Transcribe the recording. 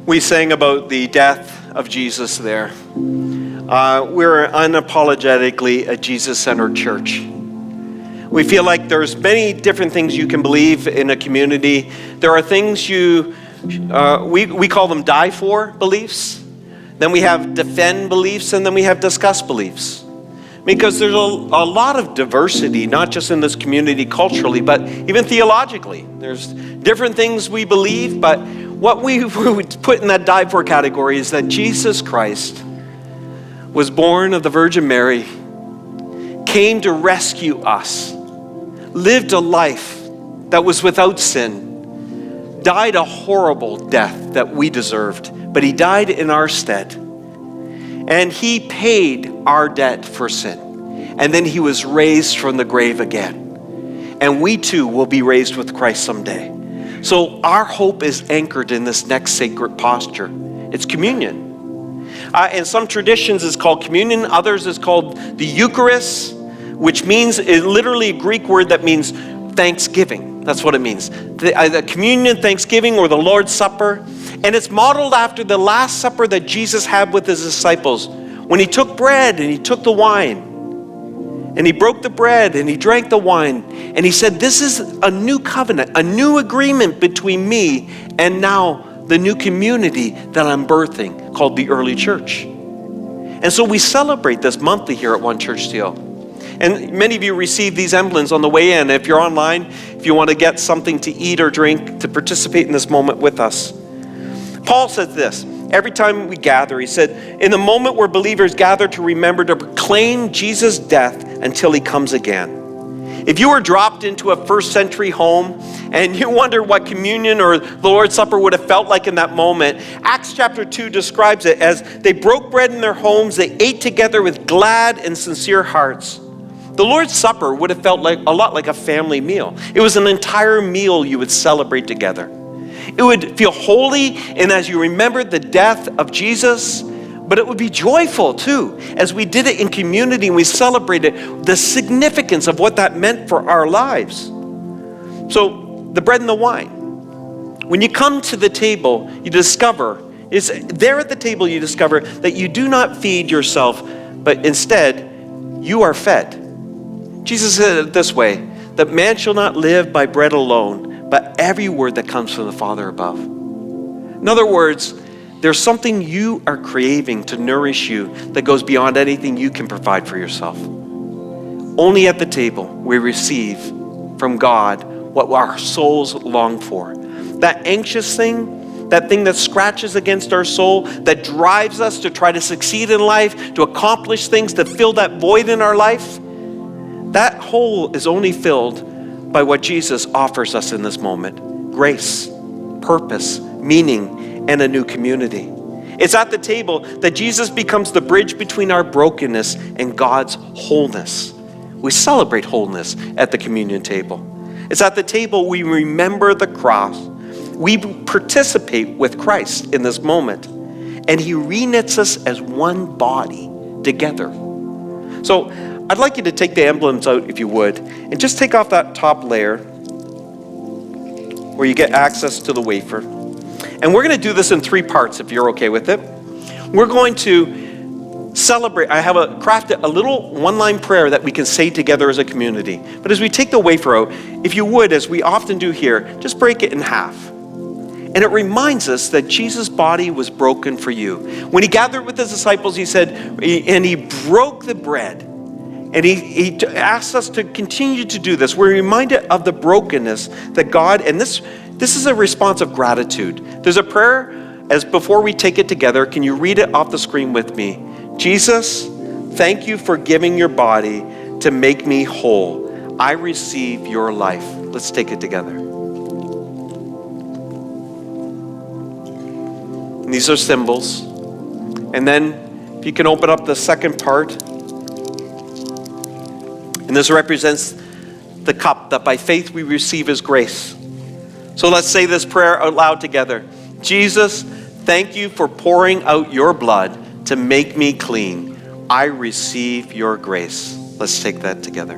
We sang about the death of Jesus there. We're unapologetically a Jesus-centered church. We feel like there's many different things you can believe in a community. There are things we call them die for beliefs. Then we have defend beliefs, and then we have discuss beliefs. Because there's a lot of diversity, not just in this community culturally, but even theologically. There's different things we believe, but what we would put in that die for category is that Jesus Christ was born of the Virgin Mary, came to rescue us, lived a life that was without sin, died a horrible death that we deserved, but he died in our stead. And he paid our debt for sin. And then he was raised from the grave again. And we too will be raised with Christ someday. So our hope is anchored in this next sacred posture. It's communion. In some traditions it's called communion. Others it's called the Eucharist, which means literally a Greek word that means thanksgiving. That's what it means. The communion, thanksgiving, or the Lord's Supper. And it's modeled after the Last Supper that Jesus had with his disciples. When he took bread and he took the wine. And he broke the bread and he drank the wine. And he said, this is a new covenant, a new agreement between me and now the new community that I'm birthing, called the early church. And so we celebrate this monthly here at One Church Teal. And many of you receive these emblems on the way in. If you're online, if you want to get something to eat or drink to participate in this moment with us. Paul says this, every time we gather, he said, in the moment where believers gather to remember to proclaim Jesus' death until he comes again. If you were dropped into a first century home and you wonder what communion or the Lord's Supper would have felt like in that moment, Acts chapter 2 describes it as they broke bread in their homes, they ate together with glad and sincere hearts. The Lord's Supper would have felt like a lot like a family meal. It was an entire meal you would celebrate together. It would feel holy, and as you remembered the death of Jesus, but it would be joyful too, as we did it in community and we celebrated the significance of what that meant for our lives. So, the bread and the wine. When you come to the table, you discover, it's there at the table you discover that you do not feed yourself, but instead, you are fed. Jesus said it this way, that man shall not live by bread alone, but every word that comes from the Father above. In other words, there's something you are craving to nourish you that goes beyond anything you can provide for yourself. Only at the table we receive from God what our souls long for. That anxious thing, that thing that scratches against our soul, that drives us to try to succeed in life, to accomplish things, to fill that void in our life, that hole is only filled by what Jesus offers us in this moment. Grace, purpose, meaning, and a new community. It's at the table that Jesus becomes the bridge between our brokenness and God's wholeness. We celebrate wholeness at the communion table. It's at the table we remember the cross. We participate with Christ in this moment. And he reknits us as one body together. So I'd like you to take the emblems out if you would, and just take off that top layer where you get access to the wafer. And we're going to do this in 3 parts if you're okay with it. We're going to celebrate. I have crafted a little one-line prayer that we can say together as a community. But as we take the wafer out, if you would, as we often do here, just break it in half. And it reminds us that Jesus' body was broken for you. When he gathered with his disciples, he said, and he broke the bread. And he asks us to continue to do this. We're reminded of the brokenness that God, and this is a response of gratitude. There's a prayer, as before we take it together, can you read it off the screen with me? Jesus, thank you for giving your body to make me whole. I receive your life. Let's take it together. And these are symbols. And then, if you can open up the second part. And this represents the cup that by faith we receive as grace. So let's say this prayer out loud together. Jesus, thank you for pouring out your blood to make me clean. I receive your grace. Let's take that together.